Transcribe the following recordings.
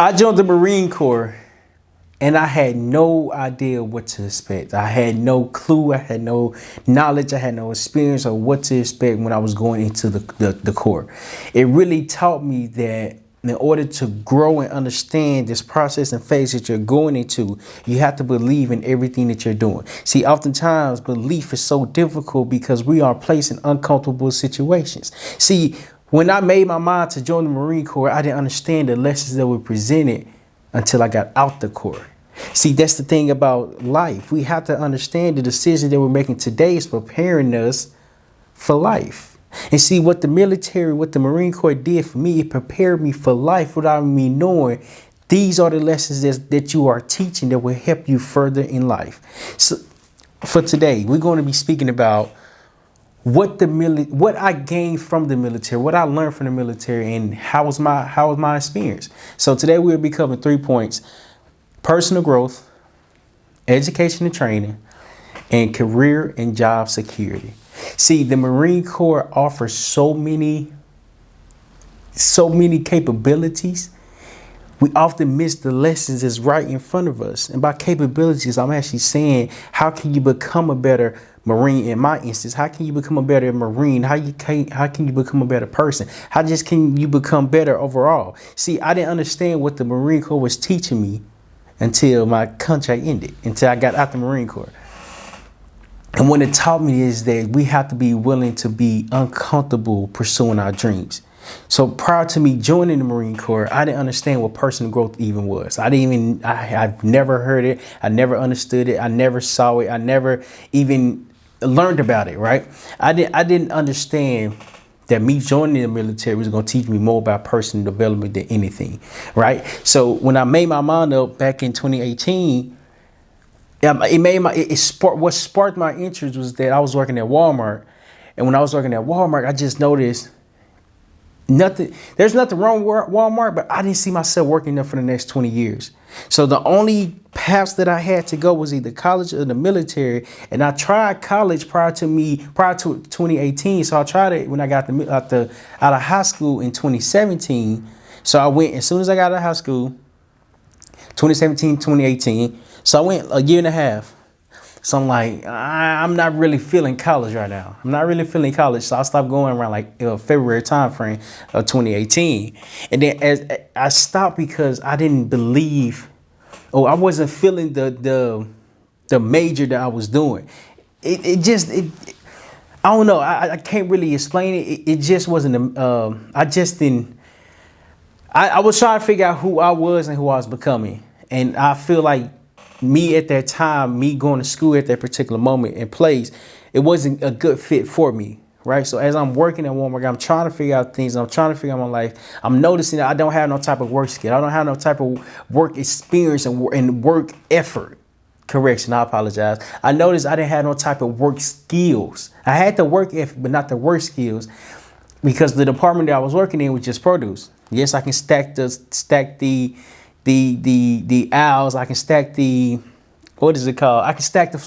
I joined the Marine Corps and I had no idea what to expect. I had no clue. I had no knowledge. I had no experience of what to expect when I was going into the Corps. It really taught me that in order to grow and understand this process and phase that you're going into, you have to believe in everything that you're doing. See, oftentimes belief is so difficult because we are placed in uncomfortable situations. See, when I made my mind to join the Marine Corps, I didn't understand the lessons that were presented until I got out the Corps. See, that's the thing about life. We have to understand the decision that we're making today is preparing us for life. And see, what the military, what the Marine Corps did for me, it prepared me for life without me knowing these are the lessons that you are teaching that will help you further in life. So for today, we're going to be speaking about what I gained from the military, what I learned from the military, and how was my experience. So today we'll be covering 3 points: personal growth, education and training, and career and job security. See, the Marine Corps offers so many capabilities. We often miss the lessons that's right in front of us. And by capabilities, I'm actually saying, how can you become a better Marine? In my instance, how can you become a better Marine? How can you become a better person? How just can you become better overall? See, I didn't understand what the Marine Corps was teaching me until my contract ended, until I got out the Marine Corps. And what it taught me is that we have to be willing to be uncomfortable pursuing our dreams. So prior to me joining the Marine Corps, I didn't understand what personal growth even was. I've never heard it. I never understood it. I never saw it. I never even learned about it, right? I didn't understand that me joining the military was going to teach me more about personal development than anything, right? So when I made my mind up back in 2018, what sparked my interest was that I was working at Walmart. And when I was working at Walmart, I just noticed there's nothing wrong with Walmart, but I didn't see myself working there for the next 20 years. So the only paths that I had to go was either college or the military. And I tried college prior to 2018. So I tried it when I got out of high school in 2017. So I went as soon as I got out of high school, 2017, 2018. So I went a year and a half. So I'm like, I'm not really feeling college right now. I'm not really feeling college. So I stopped going around like February timeframe of 2018. And then as I stopped because I didn't believe, I wasn't feeling the major that I was doing. I don't know. I can't really explain it. It just wasn't, I was trying to figure out who I was and who I was becoming. And I feel like me at that time, me going to school at that particular moment and place, it wasn't a good fit for me, right? So as I'm working at Walmart, I'm trying to figure out things. I'm trying to figure out my life. I'm noticing that I don't have no type of work skill. I don't have no type of work experience and work effort. Correction, I apologize. I noticed I didn't have no type of work skills. I had the work effort, but not the work skills, because the department that I was working in was just produce. Yes, I can stack the aisles. I can stack what is it called? I can stack the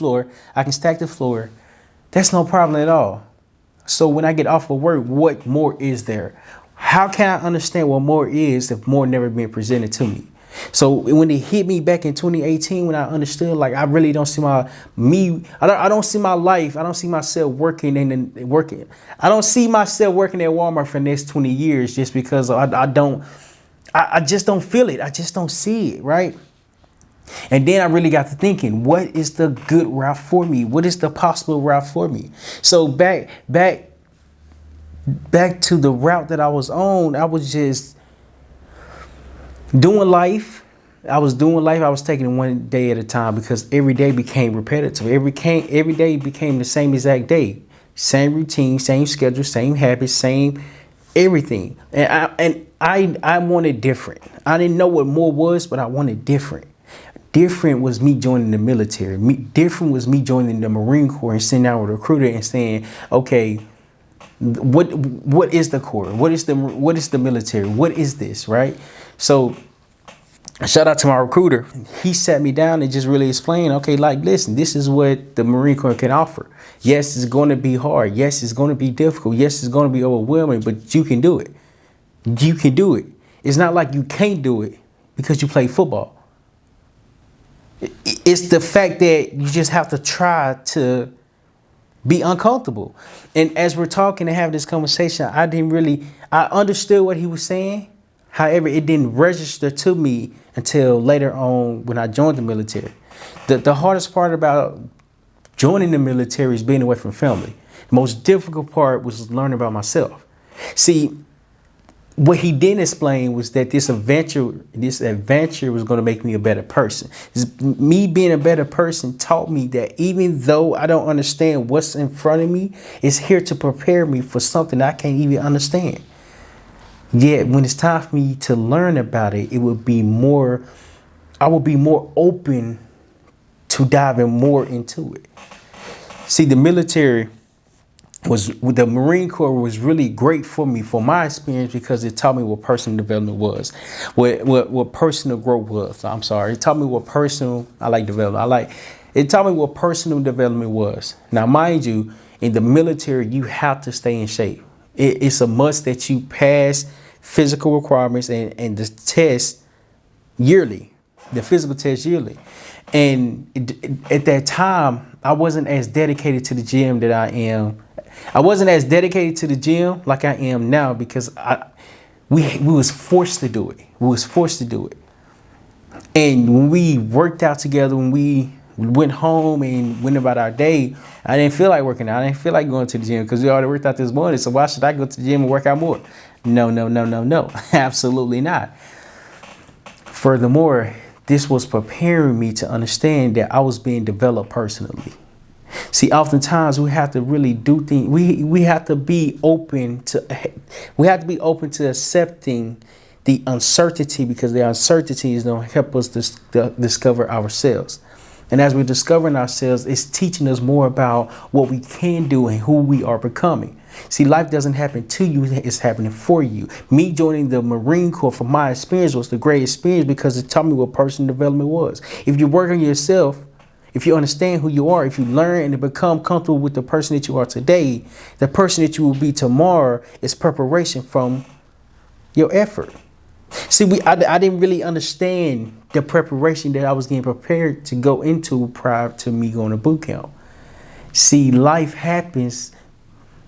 floor. That's no problem at all. So when I get off of work, what more is there? How can I understand what more is if more never been presented to me? So when it hit me back in 2018, when I understood, like, I really don't see I don't see my life. I don't see myself working. I don't see myself working at Walmart for the next 20 years just because I just don't feel it. I just don't see it, right? And then I really got to thinking, what is the good route for me? What is the possible route for me? So back to the route that I was on, I was just doing life. I was taking it one day at a time because every day became repetitive. Every day became the same exact day. Same routine, same schedule, same habits, same everything. And I wanted different. I didn't know what more was, but I wanted different. Different was me joining the military. Different was me joining the Marine Corps and sitting down with a recruiter and saying, okay, what is the Corps? What is the military? What is this, right? So shout out to my recruiter. He sat me down and just really explained, okay, like, listen, this is what the Marine Corps can offer. Yes, it's going to be hard. Yes, it's going to be difficult. Yes, it's going to be overwhelming, but you can do it. You can do it. It's not like you can't do it. because you play football. It's the fact that you just have to try to be uncomfortable. And as we're talking and having this conversation, I understood what he was saying. However, it didn't register to me until later on when I joined the military. The hardest part about joining the military is being away from family. The most difficult part was learning about myself. See, what he didn't explain was that this adventure was going to make me a better person. Me being a better person taught me that even though I don't understand what's in front of me, it's here to prepare me for something I can't even understand. Yet when it's time for me to learn about it, I would be more open to diving more into it. See, the Marine Corps was really great for me, for my experience, because it taught me what personal development was, what personal growth was. I'm sorry. It taught me what it taught me what personal development was. Now, mind you, in the military, you have to stay in shape. It's a must that you pass physical requirements and the test yearly, the physical test yearly. And at that time, I wasn't as dedicated to the gym that I am. I wasn't as dedicated to the gym like I am now, because we was forced to do it. We was forced to do it. And when we worked out together, when we went home and went about our day, I didn't feel like working out. I didn't feel like going to the gym because we already worked out this morning. So why should I go to the gym and work out more? No. Absolutely not. Furthermore, this was preparing me to understand that I was being developed personally. See, oftentimes we have to really do things. We have to be open to accepting the uncertainty, because the uncertainties don't help us discover ourselves. And as we're discovering ourselves, it's teaching us more about what we can do and who we are becoming. See, life doesn't happen to you, it's happening for you. Me joining the Marine Corps, from my experience, was the great experience because it taught me what personal development was. If you work on yourself, if you understand who you are, if you learn and become comfortable with the person that you are today, the person that you will be tomorrow is preparation from your effort. See, I didn't really understand the preparation that I was getting prepared to go into prior to me going to boot camp. See, life happens,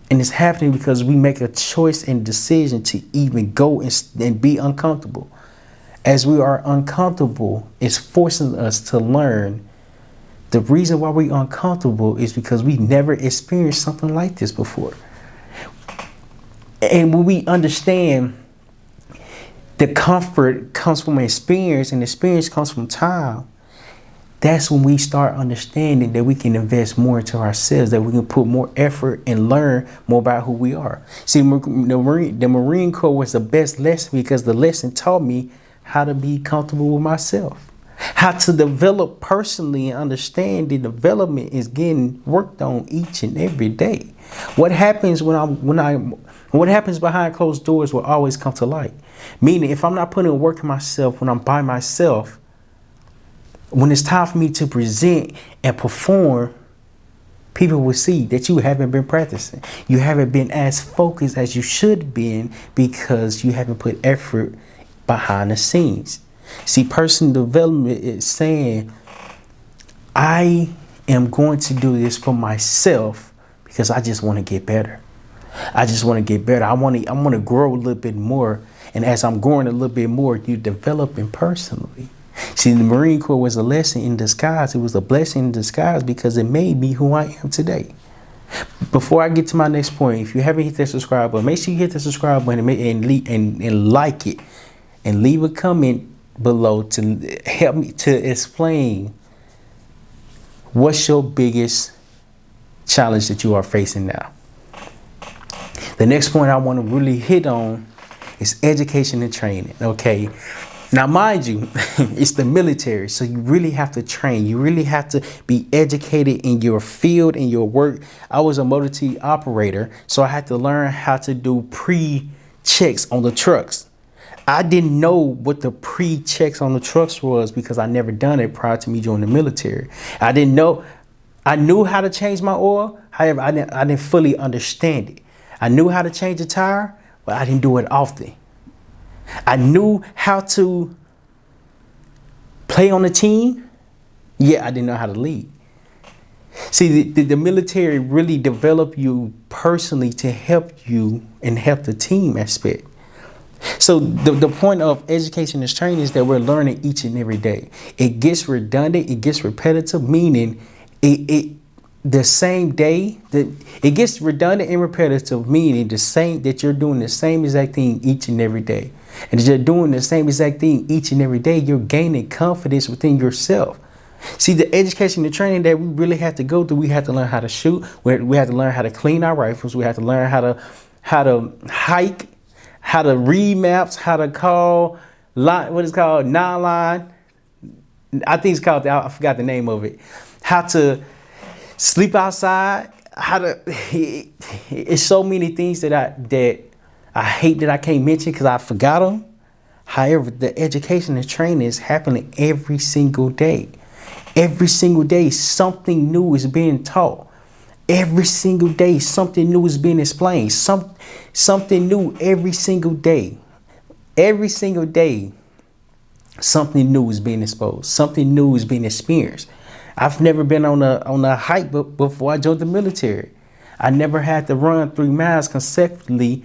and it's happening because we make a choice and decision to even go and be uncomfortable. As we are uncomfortable, it's forcing us to learn. The reason why we're uncomfortable is because we never experienced something like this before. And when we understand the comfort comes from experience and experience comes from time, that's when we start understanding that we can invest more into ourselves, that we can put more effort and learn more about who we are. See, the Marine Corps was the best lesson because the lesson taught me how to be comfortable with myself, how to develop personally, and understand the development is getting worked on each and every day. What happens what happens behind closed doors will always come to light. Meaning, if I'm not putting in work in myself when I'm by myself, when it's time for me to present and perform, people will see that you haven't been practicing. You haven't been as focused as you should be because you haven't put effort behind the scenes. See, personal development is saying, I am going to do this for myself because I just want to get better. I just want to get better. I want to grow a little bit more. And as I'm growing a little bit more, you're developing personally. See, the Marine Corps was a lesson in disguise. It was a blessing in disguise because it made me who I am today. Before I get to my next point, if you haven't hit that subscribe button, make sure you hit the subscribe button and like it. And leave a comment below to help me to explain what's your biggest challenge that you are facing now. The next point I want to really hit on is education and training. Okay. Now, mind you, it's the military, so you really have to train. You really have to be educated in your field, in your work. I was a motor T operator, so I had to learn how to do pre-checks on the trucks. I didn't know what the pre-checks on the trucks was because I never done it prior to me joining the military. I didn't know. I knew how to change my oil. However, I didn't fully understand it. I knew how to change a tire, but I didn't do it often. I knew how to play on the team, yeah, I didn't know how to lead. See, the military really develop you personally to help you and help the team aspect. So the point of education and training is that we're learning each and every day. It gets redundant, it gets repetitive, meaning the same day that it gets redundant and repetitive, meaning the same that you're doing the same exact thing each and every day. And as you're doing the same exact thing each and every day, you're gaining confidence within yourself. See, the education and training that we really have to go through, we have to learn how to shoot. We have to learn how to clean our rifles. We have to learn how to hike, how to read maps, how to call line, what is called non-line. I think it's called, I forgot the name of it. How to sleep outside. How to. It's so many things that I hate that I can't mention because I forgot them. However, the education and training is happening every single day. Every single day, something new is being taught. Every single day, something new is being explained. Something new every single day. Every single day, something new is being exposed. Something new is being experienced. I've never been on a hike before I joined the military. I never had to run 3 miles consecutively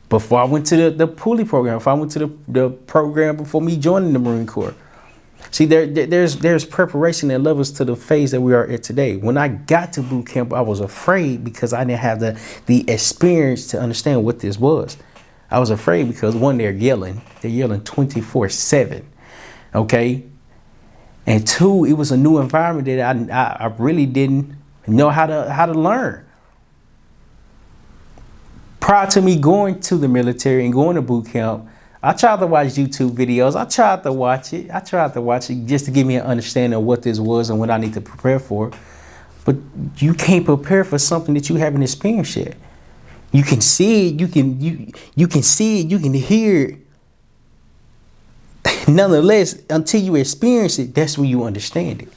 before I went to the pulley program. If I went to the program before me joining the Marine Corps. See, there's preparation and levels to the phase that we are at today. When I got to boot camp, I was afraid because I didn't have the experience to understand what this was. I was afraid because one, they're yelling 24/7, okay, and two, it was a new environment that I really didn't know how to learn. Prior to me going to the military and going to boot camp, I tried to watch YouTube videos. I tried to watch it just to give me an understanding of what this was and what I need to prepare for. But you can't prepare for something that you haven't experienced yet. You can see it, you can see it, you can hear it. Nonetheless, until you experience it, that's when you understand it.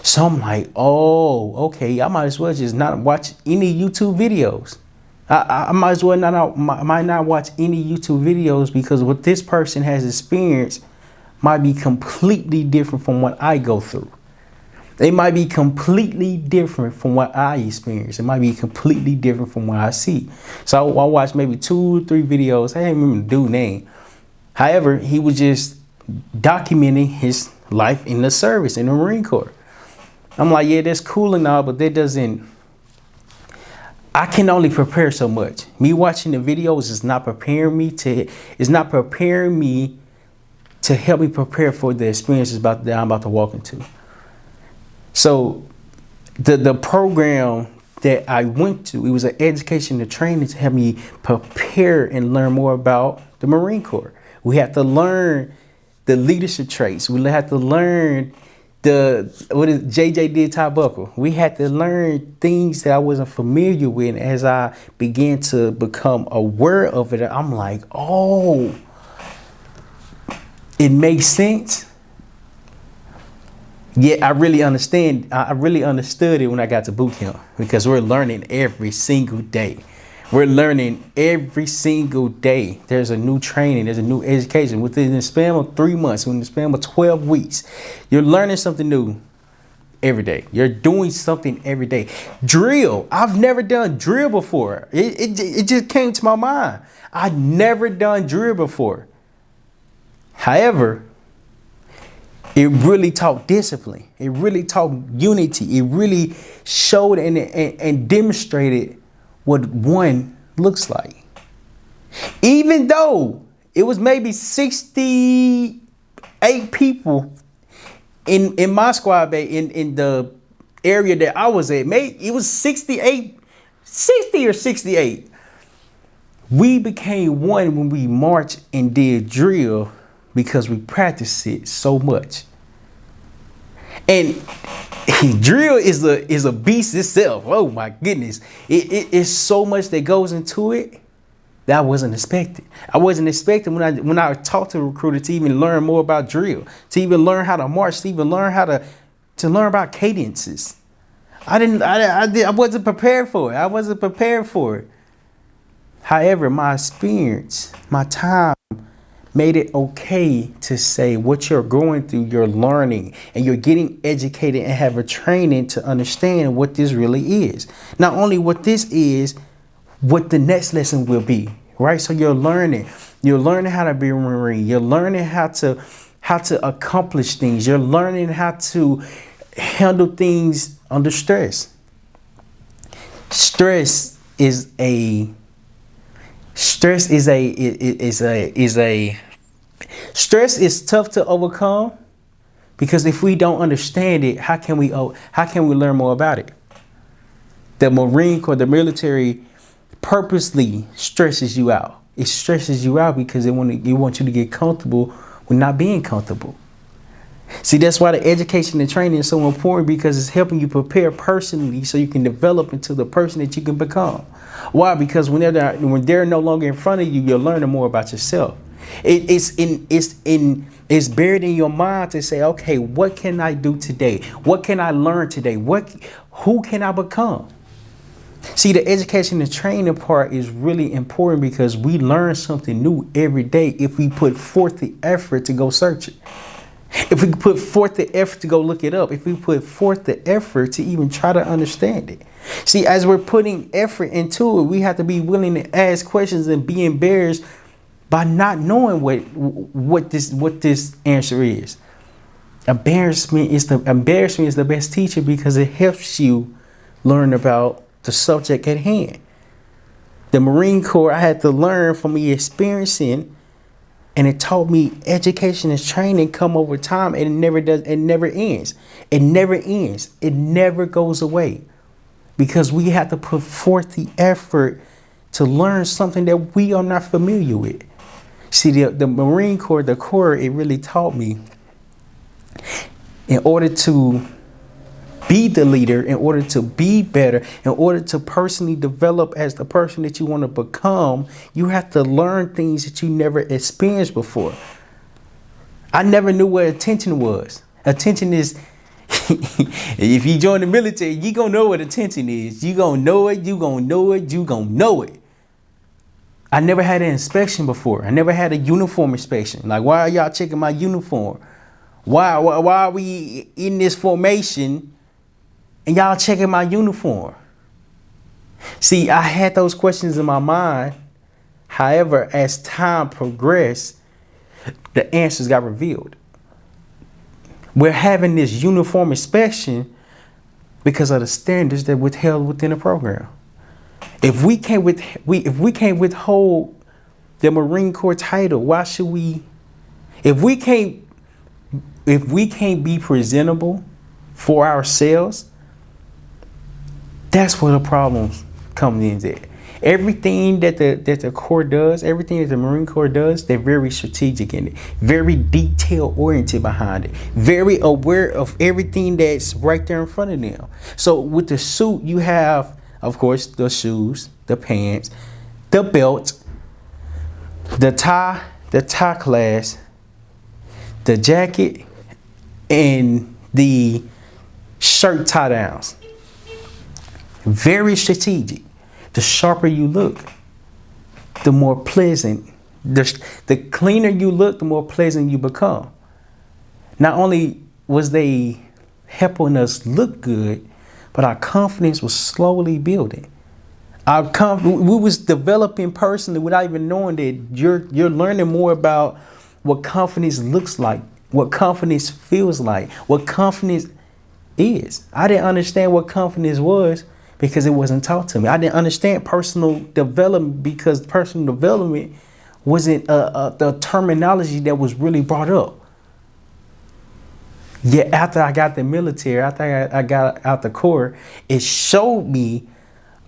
So I'm like, oh, okay, I might as well just not watch any YouTube videos. I might as well might not watch any YouTube videos because what this person has experienced might be completely different from what I go through. It might be completely different from what I experience. It might be completely different from what I see. So I watched maybe 2 or 3 videos. I didn't remember the dude's name. However, he was just documenting his life in the service in the Marine Corps. I'm like, yeah, that's cool and all, but that doesn't. I can only prepare so much. Me watching the videos is not preparing me to help me prepare for the experiences that I'm about to walk into. So the program that I went to, it was an education and training to help me prepare and learn more about the Marine Corps. We had to learn the leadership traits. We had to learn what is JJ did tie buckle. We had to learn things that I wasn't familiar with. And as I began to become aware of it, I'm like, oh, it makes sense. Yeah, I really understand. I really understood it when I got to boot camp because we're learning every single day. We're learning every single day. There's a new training. There's a new education. Within the span of 3 months, within the span of 12 weeks, you're learning something new every day. You're doing something every day. Drill. I've never done drill before. It just came to my mind. I'd never done drill before. However, it really taught discipline. It really taught unity. It really showed and demonstrated what one looks like. Even though it was maybe 68 people in my squad bay in the area that I was at, it was 60 or 68. We became one when we marched and did drill because we practiced it so much. And drill is a beast itself. Oh my goodness. It's so much that goes into it that I wasn't expecting. I wasn't expecting when I talked to a recruiter to even learn more about drill, to even learn how to march, to even learn how to learn about cadences. I wasn't prepared for it. I wasn't prepared for it. However, my experience, my time made it okay to say what you're going through, you're learning, and you're getting educated and have a training to understand what this really is. Not only what this is, what the next lesson will be, right? So you're learning how to be a Marine. You're learning how to accomplish things. You're learning how to handle things under stress. Stress is tough to overcome, because if we don't understand it, how can we learn more about it? The Marine Corps, the military, purposely stresses you out. It stresses you out because they want you to get comfortable with not being comfortable. See, that's why the education and training is so important, because it's helping you prepare personally so you can develop into the person that you can become. Why? Because when they're no longer in front of you, you're learning more about yourself. It's buried in your mind to say, okay, what can I do today? What can I learn today? Who can I become? See, the education and training part is really important, because we learn something new every day if we put forth the effort to go search it. If we put forth the effort to go look it up, if we put forth the effort to even try to understand it. See, as we're putting effort into it, we have to be willing to ask questions and be embarrassed by not knowing what this answer is. Embarrassment is the best teacher, because it helps you learn about the subject at hand. The Marine Corps, I had to learn from me experiencing, and it taught me education and training come over time, and it never ends. It never ends. It never goes away, because we have to put forth the effort to learn something that we are not familiar with. See, the Marine Corps, the Corps, it really taught me, in order to be the leader, in order to be better, in order to personally develop as the person that you want to become, you have to learn things that you never experienced before. I never knew what attention was. Attention is, if you join the military, you're going to know what attention is. You're going to know it, you're going to know it, you're going to know it. I never had an inspection before. I never had a uniform inspection. Like, why are y'all checking my uniform? Why are we in this formation and y'all checking my uniform? See, I had those questions in my mind. However, as time progressed, the answers got revealed. We're having this uniform inspection because of the standards that were held within the program. If we can't withhold the Marine Corps title, why should we? If we can't be presentable for ourselves, that's where the problems come in there. Everything that the Corps does, everything that the Marine Corps does, they're very strategic in it, very detail oriented behind it, very aware of everything that's right there in front of them. So with the suit, you have, of course, the shoes, the pants, the belt, the tie clasp, the jacket, and the shirt tie downs. Very strategic. The sharper you look, the more pleasant. The cleaner you look, the more pleasant you become. Not only was they helping us look good, but our confidence was slowly building. We was developing personally without even knowing that you're learning more about what confidence looks like, what confidence feels like, what confidence is. I didn't understand what confidence was because it wasn't taught to me. I didn't understand personal development because personal development wasn't the terminology that was really brought up. Yet after I got the military, after I got out the Corps, it showed me,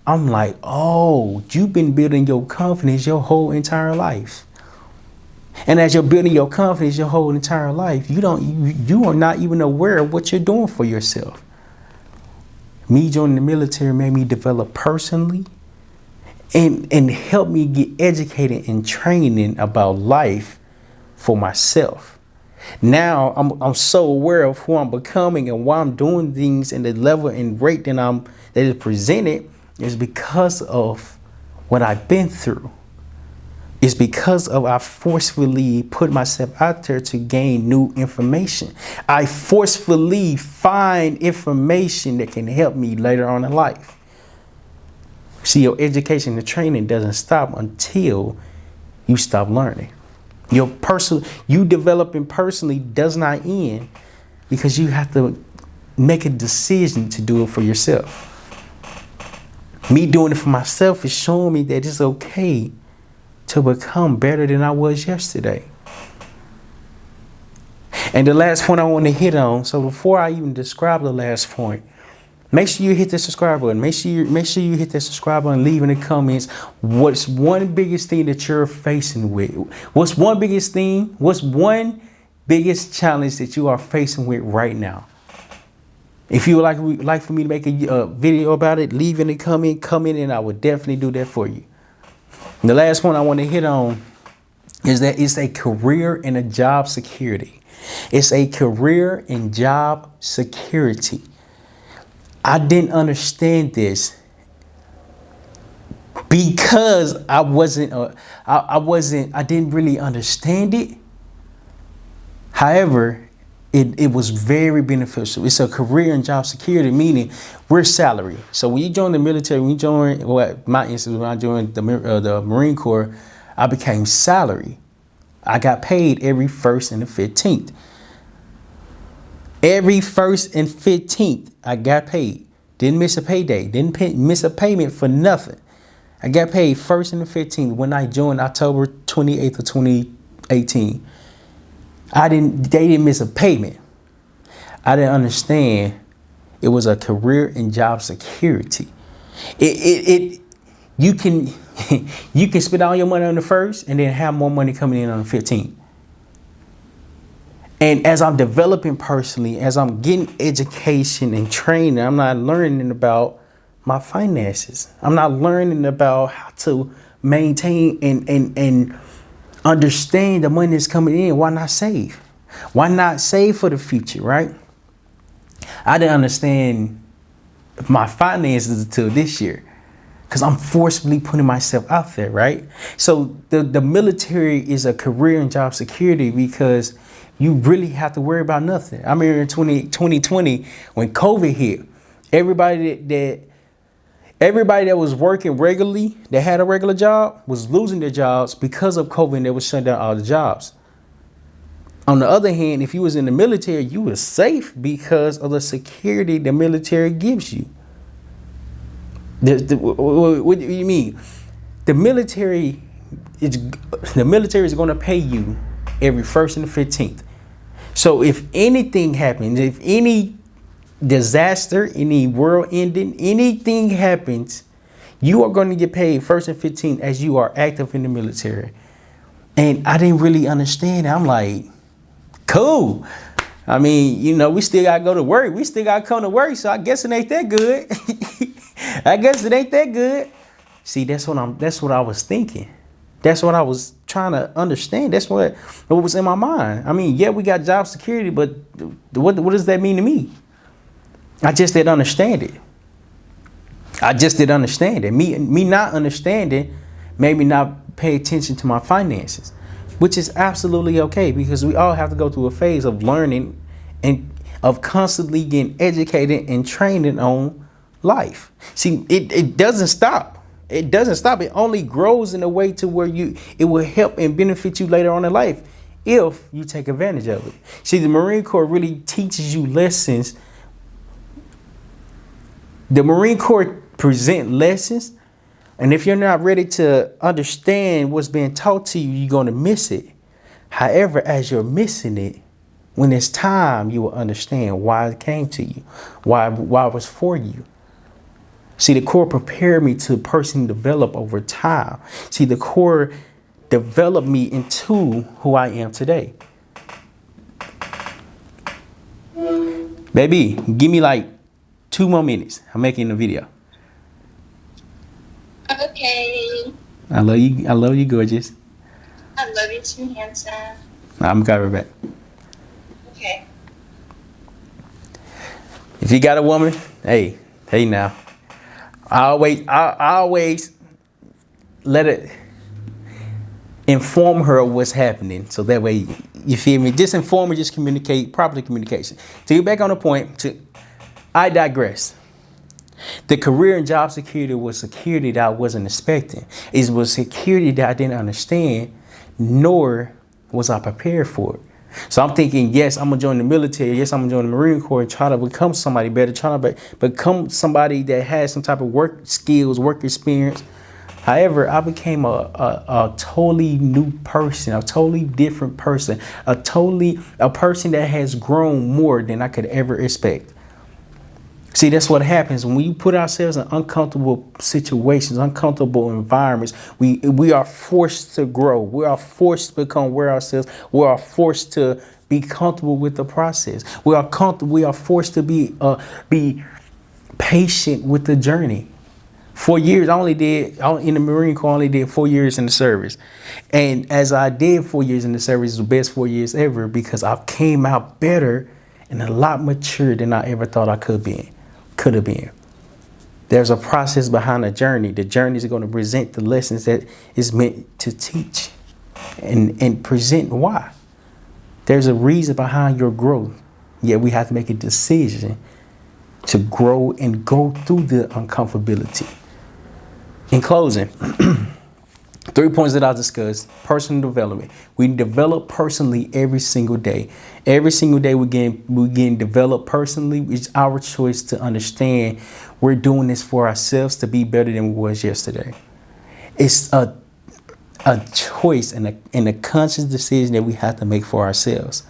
I'm like, oh, you've been building your confidence your whole entire life. And as you're building your confidence your whole entire life, you are not even aware of what you're doing for yourself. Me joining the military made me develop personally and help me get educated and training about life for myself. Now I'm so aware of who I'm becoming and why I'm doing things and the level and rate that is presented is because of what I've been through. It's because of I forcefully put myself out there to gain new information. I forcefully find information that can help me later on in life. See, your education and training doesn't stop until you stop learning. You developing personally does not end because you have to make a decision to do it for yourself. Me doing it for myself is showing me that it's okay to become better than I was yesterday. And the last point I want to hit on, so before I even describe the last point, make sure you hit the subscribe button. Make sure you hit that subscribe button, leave in the comments what's one biggest thing that you're facing with. What's one biggest challenge that you are facing with right now? If you would like for me to make a video about it, leave in the comment, and I would definitely do that for you. And the last one I want to hit on is that it's a career and a job security. It's a career and job security. I didn't understand this because I didn't really understand it. However, it was very beneficial. It's a career and job security, meaning we're salary. So when you join the military, when I joined the Marine Corps, I became salary. I got paid every 1st and the 15th. Every 1st and 15th, I got paid. Didn't miss a payday. Didn't miss a payment for nothing. I got paid 1st and the 15th when I joined October 28th of 2018. They didn't miss a payment. I didn't understand it was a career and job security. You can spend all your money on the 1st and then have more money coming in on the 15th. And as I'm developing personally, as I'm getting education and training, I'm not learning about my finances. I'm not learning about how to maintain and understand the money that's coming in. Why not save? Why not save for the future, right? I didn't understand my finances until this year because I'm forcibly putting myself out there, right? So the military is a career and job security because you really have to worry about nothing. I remember in 2020 when COVID hit, everybody that was working regularly, that had a regular job, was losing their jobs because of COVID, and they were shutting down all the jobs. On the other hand, if you was in the military, you were safe because of the security the military gives you. What do you mean? The military is going to pay you every 1st and the 15th. So if anything happens, if any disaster, any world ending, anything happens, you are going to get paid 1st and 15th as you are active in the military. And I didn't really understand. I'm like, cool. I mean, we still got to go to work. We still got to come to work. So I guess it ain't that good. I guess it ain't that good. See, that's what I was thinking. That's what I was trying to understand. That's what was in my mind. I mean, yeah, we got job security, but what does that mean to me? I just didn't understand it. Me not understanding made me not pay attention to my finances, which is absolutely okay because we all have to go through a phase of learning and of constantly getting educated and training on life. See, it doesn't stop. It doesn't stop. It only grows in a way to where it will help and benefit you later on in life if you take advantage of it. See, the Marine Corps really teaches you lessons. The Marine Corps present lessons, and if you're not ready to understand what's being taught to you, you're going to miss it. However, as you're missing it, when it's time, you will understand why it came to you, why it was for you. See, the Corps prepared me to personally develop over time. See, the Corps developed me into who I am today. Baby, give me like 2 more minutes. I'm making a video. Okay. I love you. I love you, gorgeous. I love you too, handsome. I'm coming back. Okay. If you got a woman, hey now. I always let it. inform her of what's happening. So that way, you feel me? Just inform her, just communicate, proper communication. To get back on the point, I digress. The career and job security was security that I wasn't expecting. It was security that I didn't understand, nor was I prepared for it. So I'm thinking, yes, I'm gonna join the military. Yes, I'm gonna join the Marine Corps and try to become somebody better, try to become somebody that has some type of work skills, work experience. However, I became a totally new person, a totally different person, a person that has grown more than I could ever expect. See, that's what happens when we put ourselves in uncomfortable situations, uncomfortable environments. We are forced to grow. We are forced to become aware ourselves. We are forced to be comfortable with the process. We are forced to be patient with the journey. 4 years, in the Marine Corps, I only did 4 years in the service. And as I did 4 years in the service, it was the best 4 years ever because I came out better and a lot mature than I ever thought I could have been. There's a process behind the journey. The journey is going to present the lessons that is meant to teach and present why. There's a reason behind your growth. Yet we have to make a decision to grow and go through the uncomfortability. In closing, 3 points that I discussed: personal development. We develop personally every single day. Every single day we're getting developed personally. It's our choice to understand we're doing this for ourselves to be better than we was yesterday. It's a choice and a conscious decision that we have to make for ourselves.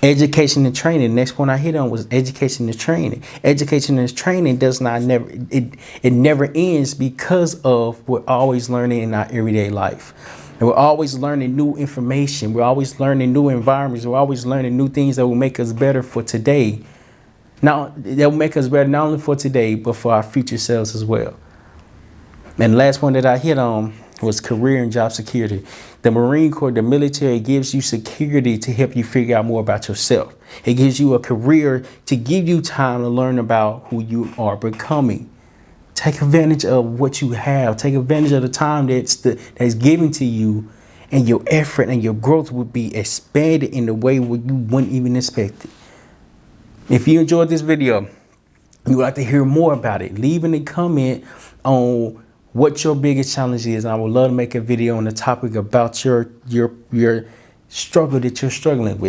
Education and training. Next point I hit on was education and training. Education and training it never ends because of we're always learning in our everyday life. And we're always learning new information. We're always learning new environments. We're always learning new things that will make us better for today. Now, that will make us better not only for today, but for our future selves as well. And the last one that I hit on was career and job security. The Marine Corps, the military, gives you security to help you figure out more about yourself. It gives you a career to give you time to learn about who you are becoming. Take advantage of what you have. Take advantage of the time that's given to you, and your effort and your growth will be expanded in a way where you wouldn't even expect it. If you enjoyed this video, you would like to hear more about it, leave in a comment on what your biggest challenge is. And I would love to make a video on the topic about your struggle that you're struggling with.